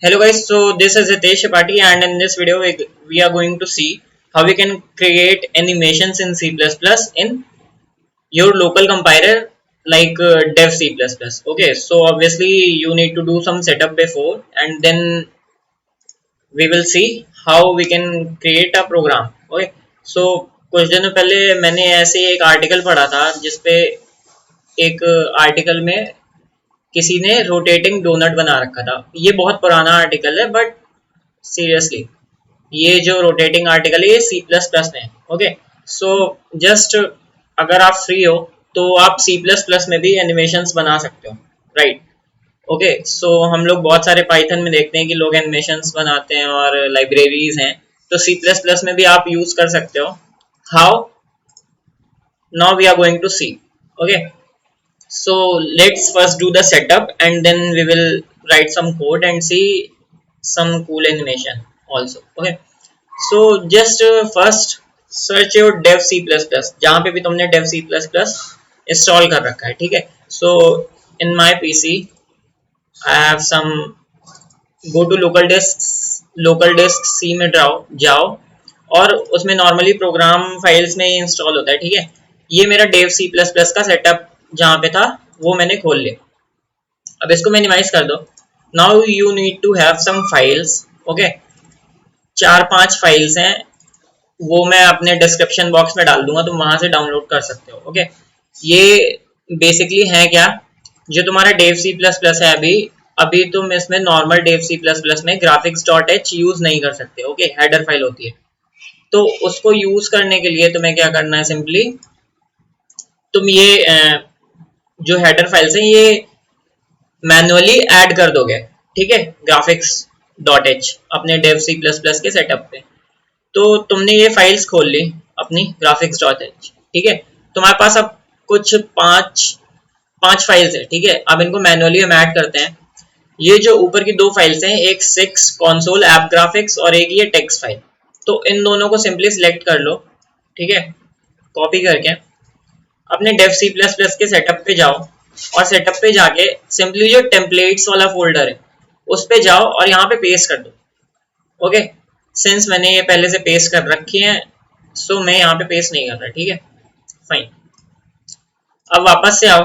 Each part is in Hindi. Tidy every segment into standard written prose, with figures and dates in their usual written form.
Hello guys, so this is Hitesh Chapati and in this video we are going to see how we can create animations in C++ in your local compiler like dev C++. Okay, so obviously you need to do some setup before and then we will see how we can create a program. Okay, so कुछ दिनों पहले मैंने ऐसे एक आर्टिकल पढ़ा था जिसपे एक आर्टिकल में किसी ने रोटेटिंग डोनट बना रखा था। ये बहुत पुराना आर्टिकल है बट सीरियसली ये जो रोटेटिंग आर्टिकल है ये सी प्लस प्लस में है। ओके, सो जस्ट अगर आप फ्री हो तो आप सी प्लस प्लस में भी एनिमेशंस बना सकते हो, राइट। ओके, सो हम लोग बहुत सारे पाइथन में देखते हैं कि लोग एनिमेशंस बनाते हैं और लाइब्रेरीज हैं, तो सी प्लस प्लस में भी आप यूज कर सकते हो। How? Now we are going to see. Okay, so let's first do the setup and then we will write some code and see some cool animation also. Okay, so just first search your dev c++ जहाँ पे भी तुमने dev c++ इंस्टॉल कर रखा है, ठीक है। so in my pc I have some, go to local disk c में जाओ और उसमें नॉर्मली प्रोग्राम फाइल्स में इंस्टॉल होता है, ठीक है। ये मेरा dev c++ का सेटअप जहाँ पे था वो मैंने खोल लिया। अब इसको मिनिमाइज कर दो। Now you need to have some files. Okay, 4-5 files हैं, वो मैं अपने डिस्क्रिप्शन बॉक्स में डाल दूंगा, तुम वहां से डाउनलोड कर सकते हो। ओके, ये बेसिकली है क्या, जो तुम्हारा डेव सी प्लस प्लस है अभी अभी तुम इसमें normal Dev C plus plus में ग्राफिक्स डॉट एच यूज नहीं कर सकते। ओके, हेडर फाइल होती है, तो उसको यूज करने के लिए तुम्हें क्या करना है, सिंपली तुम ये जो हेडर फाइल्स हैं ये मैनुअली ऐड कर दोगे, ठीक है, ग्राफिक्स डॉट एच अपने डेव सी प्लस प्लस के सेटअप पे। तो तुमने ये फाइल्स खोल ली अपनी ग्राफिक्स डॉट एच, ठीक है। तुम्हारे पास अब कुछ पांच पांच फाइल्स है, ठीक है। अब इनको मैनुअली हम ऐड करते हैं। ये जो ऊपर की दो फाइल्स हैं, एक 6 कॉन्सोल ऐप ग्राफिक्स और एक ये टेक्स्ट फाइल, तो इन दोनों को सिंपली सिलेक्ट कर लो, ठीक है। कॉपी करके अपने डेव सी प्लस प्लस के सेटअप पे जाओ और सेटअप पे जाके सिंपली जो टेम्पलेट्स वाला फोल्डर है उस पे जाओ और यहाँ पे पेस्ट कर दो। ओके, सिंस मैंने ये पहले से पेस्ट कर रखी है सो मैं यहाँ पे पेस्ट नहीं कर रहा, ठीक है, फाइन। अब वापस से आओ,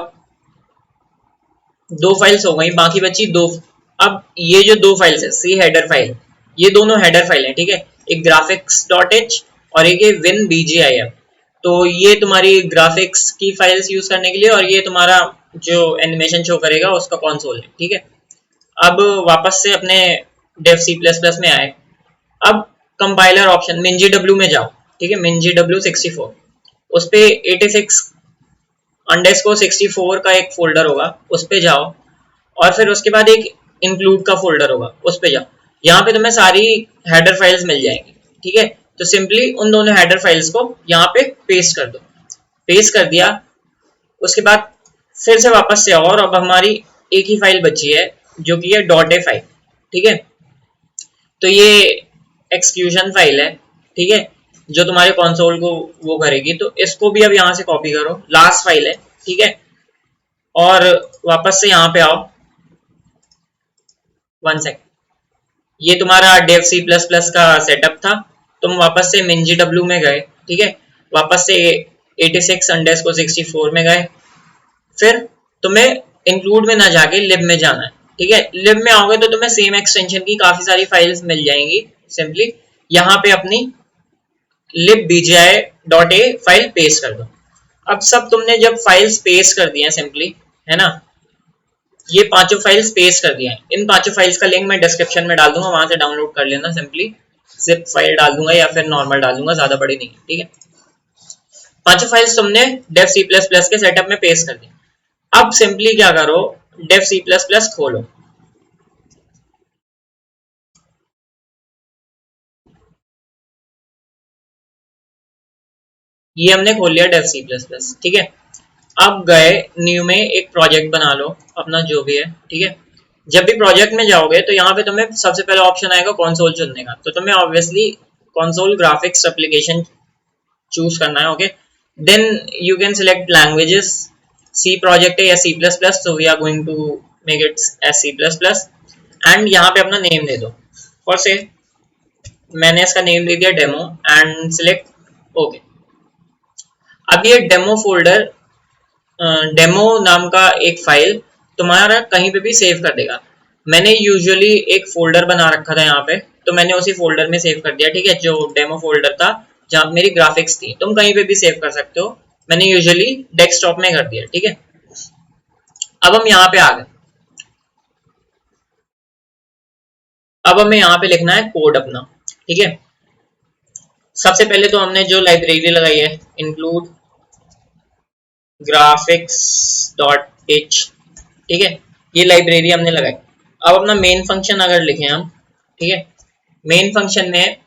दो फाइल्स हो गई, बाकी बची दो। अब ये जो दो फाइल्स है सी हेडर फाइल, ये दोनों हेडर फाइल है, ठीक है। एक ग्राफिक्स डॉट एच और एक विन बीजीआईएफ। तो ये तुम्हारी ग्राफिक्स की फाइल्स यूज करने के लिए और ये तुम्हारा जो एनिमेशन शो करेगा उसका कंसोल है, ठीक है। अब वापस से अपने डेव सी प्लस प्लस में आए। अब कंपाइलर ऑप्शन मिंजी डब्ल्यू में जाओ, ठीक है, मिंजी डब्ल्यू 64, उस पे 86 अंडरस्कोर 64 का एक फोल्डर होगा, उस पे जाओ और फिर उसके बाद एक इंक्लूड का फोल्डर होगा, उस पे जाओ। यहाँ पे तुम्हें सारी हेडर फाइल्स मिल जाएंगी, ठीक है। तो सिंपली उन दोनों हेडर फाइल्स को यहाँ पे पेस्ट कर दो। पेस्ट कर दिया, उसके बाद फिर से वापस से आओ और अब हमारी एक ही फाइल बची है जो कि है डॉट ए फाइल, ठीक है। तो ये एक्सक्यूशन फाइल है, ठीक है, जो तुम्हारे कंसोल को वो करेगी। तो इसको भी अब यहाँ से कॉपी करो, लास्ट फाइल है, ठीक है। और वापस से यहाँ पे आओ, 1 सेकंड, ये तुम्हारा डेव सी प्लस प्लस का सेटअप था। तुम वापस से मिंजी डब्ल्यू में गए, ठीक है, वापस से 86 अंडरस्कोर 64 में गए, फिर तुम्हें इंक्लूड में ना जाके लिब में जाना है, ठीक है। लिब में आओगे तो तुम्हें सेम एक्सटेंशन की काफी सारी फाइल्स मिल जाएंगी। सिंपली यहाँ पे अपनी libBGI.a फाइल पेस्ट कर दो। अब सब तुमने जब फाइल्स पेस्ट कर दी हैं सिंपली, है ना, ये पांचों फाइल्स पेस्ट कर दिए हैं। इन पांचों फाइल्स का लिंक मैं डिस्क्रिप्शन में डाल दूंगा, वहां से डाउनलोड कर लेना। सिंपली जिप फाइल डाल दूंगा या फिर नॉर्मल डाल दूंगा, ज्यादा बड़ी नहीं, ठीक है। पांचों फाइल्स तुमने डेव सी प्लस प्लस के सेटअप में पेस्ट कर दी। अब सिंपली क्या करो, डेव सी प्लस प्लस खोलो। ये हमने खोल लिया डेव सी प्लस प्लस, ठीक है। अब गए न्यू में एक प्रोजेक्ट बना लो अपना जो भी है, ठीक है। जब भी प्रोजेक्ट में जाओगे तो यहाँ पे तुम्हें सबसे पहले ऑप्शन आएगा कंसोल चुनने का, तो तुम्हें obviously console graphics application choose करना है। ओके, then you can select languages, C project है या C plus plus, so we are going to make it as C++, and यहाँ पे अपना नेम दे दो। फॉर से मैंने इसका नेम दे दिया डेमो एंड सिलेक्ट ओके। अब ये डेमो फोल्डर, डेमो नाम का एक फाइल तुम्हारा कहीं पे भी सेव कर देगा। मैंने यूजुअली एक फोल्डर बना रखा था यहाँ पे, तो मैंने उसी फोल्डर में सेव कर दिया, ठीक है, जो डेमो फोल्डर था जहाँ मेरी ग्राफिक्स थी। तुम कहीं पे भी सेव कर सकते हो, मैंने यूजुअली डेस्कटॉप में कर दिया, ठीक है। अब हम यहाँ पे आ गए। अब हमें यहाँ पे लिखना है कोड अपना, ठीक है। सबसे पहले तो हमने जो लाइब्रेरी लगाई है इंक्लूड ग्राफिक्स डॉट एच, ठीक है, ये लाइब्रेरी हमने लगाई। अब अपना मेन फंक्शन अगर लिखें हम, ठीक है, मेन फंक्शन में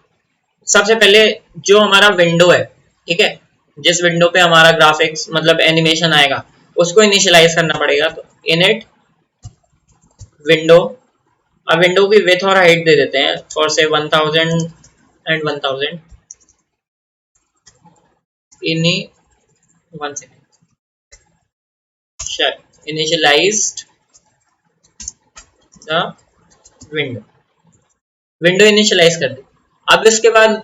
सबसे पहले जो हमारा विंडो है, ठीक है, जिस विंडो पे हमारा ग्राफिक्स मतलब एनिमेशन आएगा उसको इनिशियलाइज करना पड़ेगा। तो इनिट विंडो, अब विंडो की विड्थ और हाइट दे देते हैं फॉर से 1000 एंड 1000 इनी 1 second initialised the window, window initialise कर दी। अब इसके बाद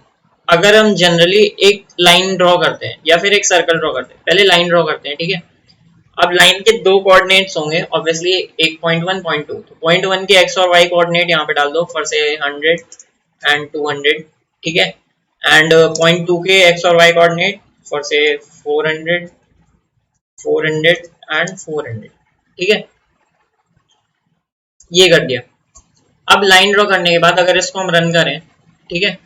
अगर हम जनरली एक लाइन ड्रॉ करते हैं या फिर एक सर्कल ड्रॉ करते हैं, पहले लाइन ड्रॉ करते हैं, ठीक है। अब लाइन के दो कोऑर्डिनेट्स होंगे ऑब्वियसली, एक 0.1 0.2, तो 0.1 के एक्स और वाई कोऑर्डिनेट यहाँ पे डाल दो फॉर से 100 एंड 200, ठीक है, एंड 0.2 के एक्स और वाई कोऑर्डिनेट फॉर से 400 400 एंड 400, ठीक है, ये कर दिया। अब लाइन ड्रॉ करने के बाद अगर इसको हम रन करें, ठीक है,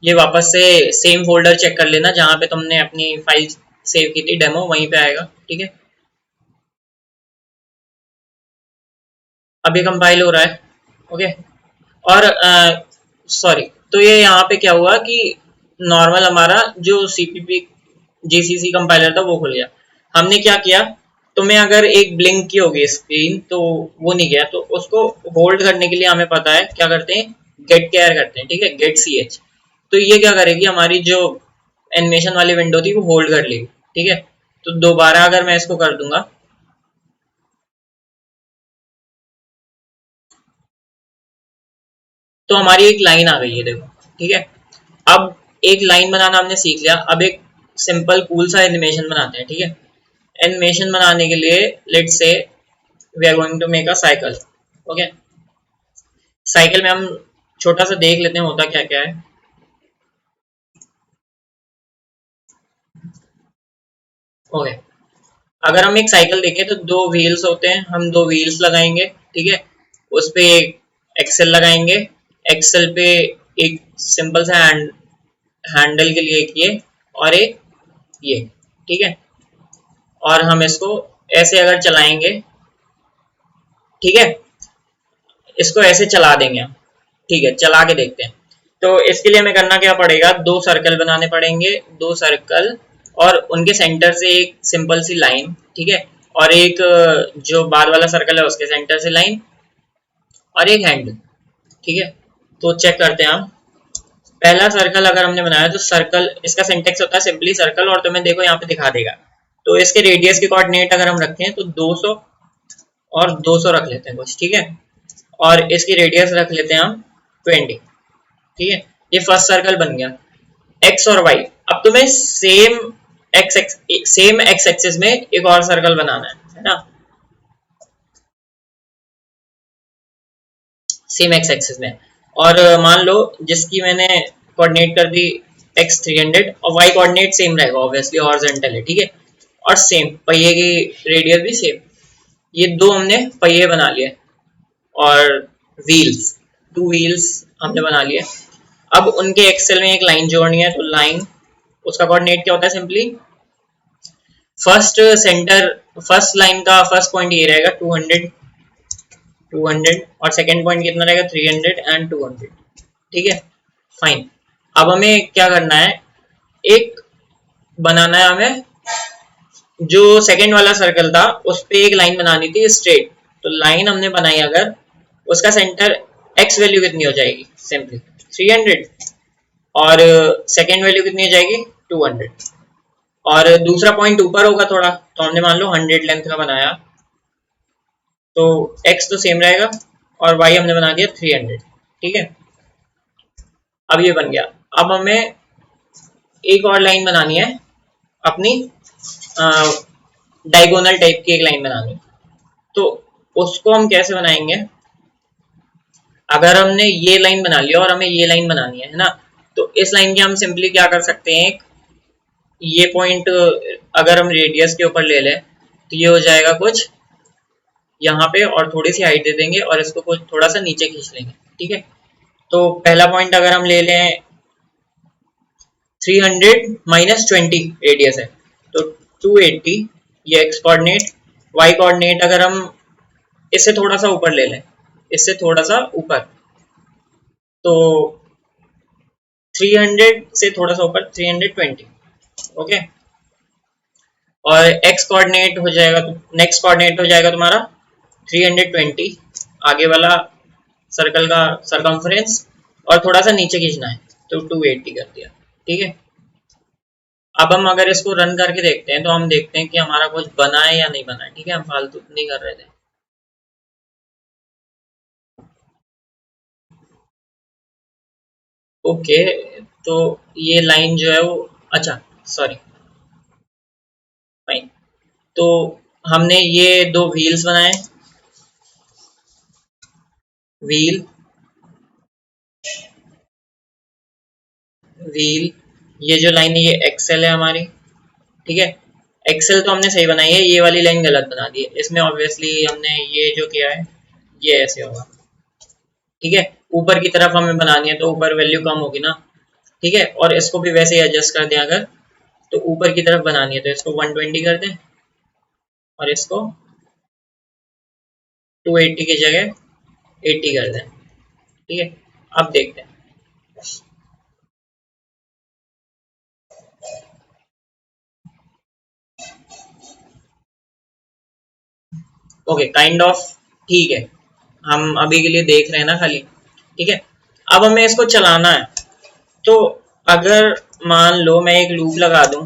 ये वापस से सेम फोल्डर चेक कर लेना जहां पे तुमने अपनी फाइल सेव की थी डेमो, वहीं पे आएगा, ठीक है। अभी कंपाइल हो रहा है, ओके। और सॉरी, तो ये यहाँ पे क्या हुआ कि नॉर्मल हमारा जो सीपीपी जीसीसी कंपाइलर था वो खुल गया। हमने क्या किया, तुम्हें अगर एक ब्लिंक की होगी स्क्रीन तो वो नहीं गया, तो उसको होल्ड करने के लिए हमें पता है क्या करते हैं, गेट केयर करते हैं, ठीक है, गेट सी एच। तो ये क्या करेगी, हमारी जो एनिमेशन वाली विंडो थी वो होल्ड कर लेगी, ठीक है। तो दोबारा अगर मैं इसको कर दूंगा, तो हमारी एक लाइन आ गई है, देखो, ठीक है। अब एक लाइन बनाना हमने सीख लिया, अब एक सिंपल कूल सा एनिमेशन बनाते हैं, ठीक है। एनिमेशन बनाने के लिए let's say we are going to make a cycle, okay. Cycle में हम छोटा सा देख लेते हैं होता क्या क्या है, ओके। अगर हम एक साइकिल देखें तो दो व्हील्स होते हैं, हम दो व्हील्स लगाएंगे, ठीक है, उस पे एक एक्सेल लगाएंगे, एक्सेल पे एक सिंपल सा हैंडल के लिए एक ये और एक ये, ठीक है, और हम इसको ऐसे अगर चलाएंगे, ठीक है, इसको ऐसे चला देंगे हम, ठीक है, चला के देखते हैं। तो इसके लिए हमें करना क्या पड़ेगा, दो सर्कल बनाने पड़ेंगे, दो सर्कल और उनके सेंटर से एक सिंपल सी लाइन, ठीक है, और एक जो बाद वाला सर्कल है उसके सेंटर से लाइन और एक हैंडल, ठीक है। तो चेक करते हैं हम, पहला सर्कल अगर हमने बनाया तो सर्कल इसका सिंटेक्स होता है सिंपली सर्कल, और तुम्हें देखो यहाँ पे दिखा देगा। तो इसके रेडियस के कोऑर्डिनेट अगर हम रखें तो 200 और 200 रख लेते हैं कुछ, ठीक है, और इसकी रेडियस रख लेते हैं हम 20, ठीक है। ये फर्स्ट सर्कल बन गया, एक्स और वाई। अब तुम्हें सेम एक्स एक्सिस में एक और सर्कल बनाना है ना, सेम एक्स एक्सिस में, और मान लो जिसकी मैंने कोऑर्डिनेट कर दी एक्स 300 और वाई कोऑर्डिनेट सेम रहेगा ऑब्वियसली, हॉरिजॉन्टल है, ठीक है, और सेम पहिए की रेडियस भी सेम। ये दो हमने पहिए बना लिए और व्हील्स, टू व्हील्स हमने बना लिए। अब उनके एक्सेल में एक लाइन जोड़नी है, तो लाइन उसका कोऑर्डिनेट क्या होता है, सिंपली फर्स्ट लाइन का फर्स्ट पॉइंट ये रहेगा 200 200 और सेकंड पॉइंट कितना रहेगा 300 एंड 200, ठीक है, फाइन। अब हमें क्या करना है, एक बनाना है हमें, जो सेकंड वाला सर्कल था उस पे एक लाइन बनानी थी स्ट्रेट। तो लाइन हमने बनाई, अगर उसका सेंटर एक्स वैल्यू कितनी हो जाएगी, सिंपली 300, और सेकंड वैल्यू कितनी हो जाएगी 200, और दूसरा पॉइंट ऊपर होगा थोड़ा, तो हमने मान लो 100 लेंथ का बनाया, तो x तो सेम रहेगा और y हमने बना दिया 300। ठीक है, अब ये बन गया। अब हमें एक और लाइन बनानी है अपनी, डायगोनल टाइप की एक लाइन बनानी। तो उसको हम कैसे बनाएंगे? अगर हमने ये लाइन बना लिया और हमें ये लाइन बनानी है ना, तो इस लाइन के हम सिंपली क्या कर सकते हैं, ये पॉइंट अगर हम रेडियस के ऊपर ले लें तो ये हो जाएगा कुछ यहाँ पे, और थोड़ी सी हाइट दे देंगे और इसको कुछ थोड़ा सा नीचे खींच लेंगे। ठीक है, तो पहला पॉइंट अगर हम ले लें 300 माइनस 20 रेडियस है तो 280, ये एक्स कोऑर्डिनेट। वाई कोऑर्डिनेट अगर हम इससे थोड़ा सा ऊपर ले लें, इससे थोड़ा सा ऊपर, तो 300 से थोड़ा सा ऊपर 320। ओके, और एक्स कोऑर्डिनेट हो जाएगा, नेक्स्ट कोऑर्डिनेट हो जाएगा तुम्हारा 320, आगे वाला सर्कल का सरकमफ्रेंस, और थोड़ा सा नीचे खींचना है तो 280 कर दिया। ठीक है, अब हम अगर इसको रन करके देखते हैं तो हम देखते हैं कि हमारा कुछ बना है या नहीं बना है। ठीक है, हम फालतू नहीं कर रहे थे। ओके, तो ये लाइन जो है वो, अच्छा सॉरी, फाइन। तो हमने ये दो व्हील्स बनाए, व्हील व्हील, ये जो लाइन है ये एक्सेल है हमारी। ठीक है, एक्सेल तो हमने सही बनाई है, ये वाली लाइन गलत बना दी है। इसमें ऑब्वियसली हमने ये जो किया है ये ऐसे होगा। ठीक है, ऊपर की तरफ हमें बनानी है तो ऊपर वैल्यू कम होगी ना। ठीक है, और इसको भी वैसे ही एडजस्ट कर दें अगर, तो ऊपर की तरफ बनानी है तो इसको 120 कर दें और इसको 280 की जगह 80 कर दें। ठीक है, अब देखते हैं। ओके, काइंड ऑफ ठीक है, हम अभी के लिए देख रहे हैं ना खाली। ठीक है, अब हमें इसको चलाना है। तो अगर मान लो मैं एक लूप लगा दूं,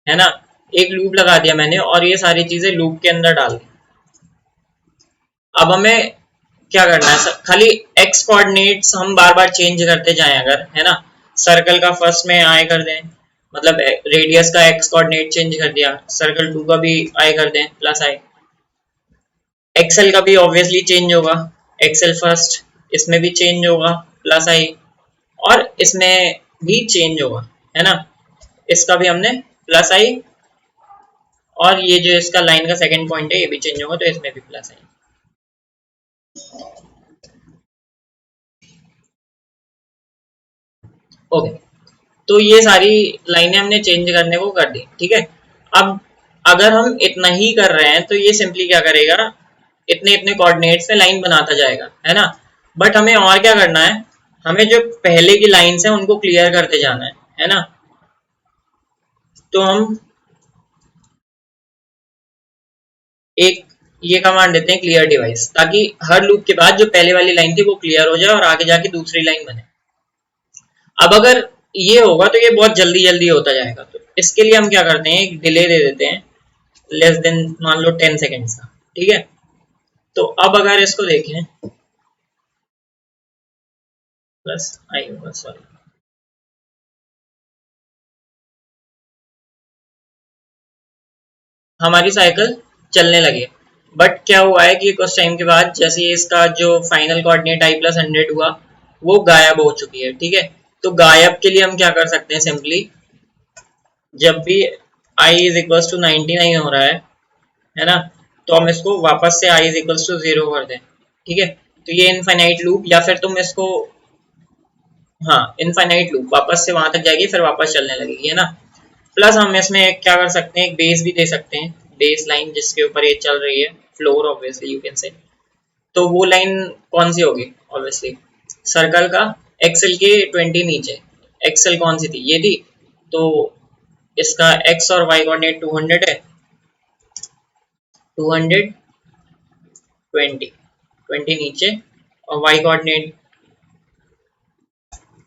है ना, एक लूप लगा दिया मैंने और ये सारी चीजें लूप के अंदर डाल दी। अब हमें क्या करना है, खाली एक्स कोऑर्डिनेट्स हम बार बार चेंज करते जाएं अगर, है ना, सर्कल का फर्स्ट में आई कर दें, मतलब रेडियस का एक्स कोऑर्डिनेट चेंज कर दिया, सर्कल 2 का भी आई कर दें प्लस आई, एक्सेल का भी ऑब्वियसली चेंज होगा, एक्सेल फर्स्ट, इसमें भी चेंज होगा प्लस आई, और इसमें भी चेंज होगा, है ना, इसका भी हमने प्लस आई, और ये जो इसका लाइन का सेकंड पॉइंट है ये भी चेंज होगा तो इसमें भी प्लस आई। ओके, तो ये सारी लाइनें हमने चेंज करने को कर दी। ठीक है, अब अगर हम इतना ही कर रहे हैं तो ये सिंपली क्या करेगा, इतने इतने कोऑर्डिनेट्स में लाइन बनाता जाएगा, है ना। बट हमें और क्या करना है, हमें जो पहले की लाइंस है उनको क्लियर करते जाना है ना। तो हम एक ये कमांड देते हैं क्लियर डिवाइस, ताकि हर लूप के बाद जो पहले वाली लाइन थी वो क्लियर हो जाए और आगे जाके दूसरी लाइन बने। अब अगर ये होगा तो ये बहुत जल्दी जल्दी होता जाएगा, तो इसके लिए हम क्या करते हैं, एक डिले दे देते हैं लेस देन मान लो 10 सेकेंड्स का। ठीक है, तो अब अगर इसको देखें, प्लस आई होगा, सॉरी, हमारी साइकिल चलने लगी। बट क्या हुआ है कि कुछ टाइम के बाद जैसे ही इसका जो फाइनल कोऑर्डिनेट आई प्लस 100 हुआ वो गायब हो चुकी है। ठीक है, तो गायब के लिए हम क्या कर सकते हैं, सिंपली जब भी i इज इक्वल टू 99 हो रहा है ना, तो हम इसको वापस से i इज इक्वल टू 0 कर दें। ठीक है, तो ये इनफाइनाइट लूप, या फिर तुम इसको, हाँ, इनफाइनाइट लूप वापस से वहां तक जाएगी फिर वापस चलने लगेगी, है ना। प्लस हम इसमें क्या कर सकते हैं, एक बेस भी दे सकते हैं, बेस लाइन जिसके ऊपर ये चल रही है, floor obviously you can say. तो वो लाइन कौन सी होगी, ऑब्वियसली सर्कल का एक्सेल के 20 नीचे, एक्सेल कौन सी थी, ये थी, तो इसका एक्स और वाई कोऑर्डिनेट 200 है, 200 20 20 नीचे, और वाई कोऑर्डिनेट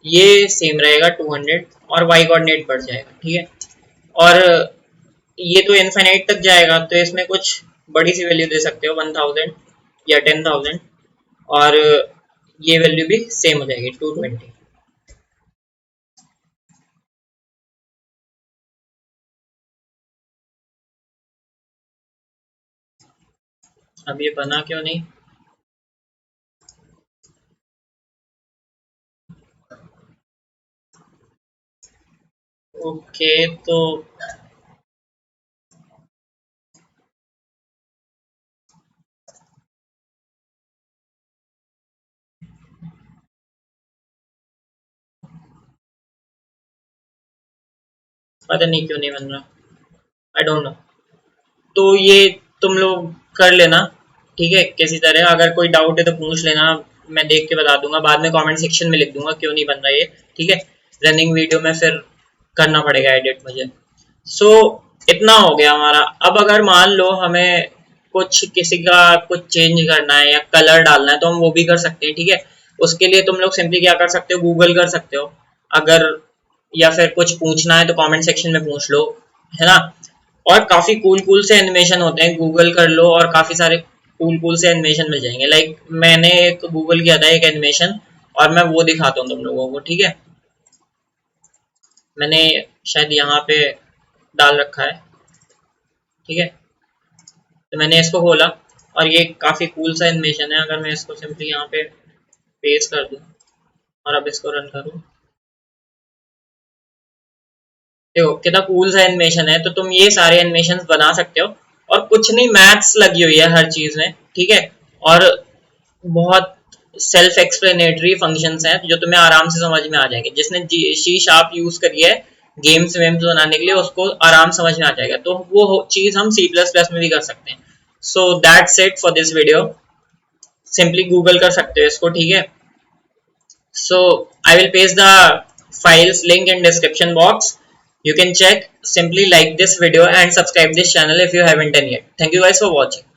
ये सेम रहेगा 200, और वाई कोऑर्डिनेट बढ़ जाएगा। ठीक है, और ये तो इनफाइनाइट तक जाएगा, तो इसमें कुछ बड़ी सी वैल्यू दे सकते हो 1000 या 10,000, और ये वैल्यू भी सेम हो जाएगी 220। अब ये बना क्यों नहीं? ओके, तो पता नहीं क्यों नहीं बन रहा, आई डोंट नो। तो ये तुम लोग कर लेना, ठीक है, किसी तरह। अगर कोई डाउट है तो पूछ लेना, मैं देख के बता दूंगा, बाद में कमेंट सेक्शन में लिख दूंगा क्यों नहीं बन रहा ये, ठीक है। रनिंग वीडियो में फिर करना पड़ेगा एडिट मुझे। सो इतना हो गया हमारा। अब अगर मान लो हमें कुछ किसी का कुछ चेंज करना है या कलर डालना है तो हम वो भी कर सकते हैं, ठीक है। उसके लिए तुम लोग सिंपली क्या कर सकते हो, गूगल कर सकते हो अगर, या फिर कुछ पूछना है तो कमेंट सेक्शन में पूछ लो, है ना। और काफी कूल कूल से एनिमेशन होते हैं, गूगल कर लो और काफी सारे कूल कूल से एनिमेशन मिल जाएंगे। लाइक मैंने एक गूगल किया था एक एनिमेशन, और मैं वो दिखाता हूँ तुम लोगों को, ठीक है। मैंने शायद यहाँ पे डाल रखा है, ठीक है। तो मैंने इसको खोला और ये काफी कूल सा एनिमेशन है। अगर मैं इसको सिंपली यहाँ पे पेस्ट कर दूँ और अब इसको रन करूँ, देखो कितना कूल सा एनिमेशन है। तो तुम ये सारे एनिमेशन बना सकते हो, और कुछ नहीं, मैथ्स लगी हुई है हर चीज में, ठीक है। और बहुत सेल्फ एक्सप्लेनेटरी फंक्शंस हैं जो तुम्हें आराम से समझ में आ जाएंगे। जिसने सी शार्प यूज करी है गेम्स वेम्स बनाने के लिए, उसको आराम समझ में आ जाएगा। तो वो चीज हम सी प्लस प्लस में भी कर सकते हैं। So that's it for this video. Simply Google कर सकते हो इसको, ठीक है। So I will paste the files link in description box. You can check. Simply like this video and subscribe this channel if you haven't done yet. Thank you guys for watching.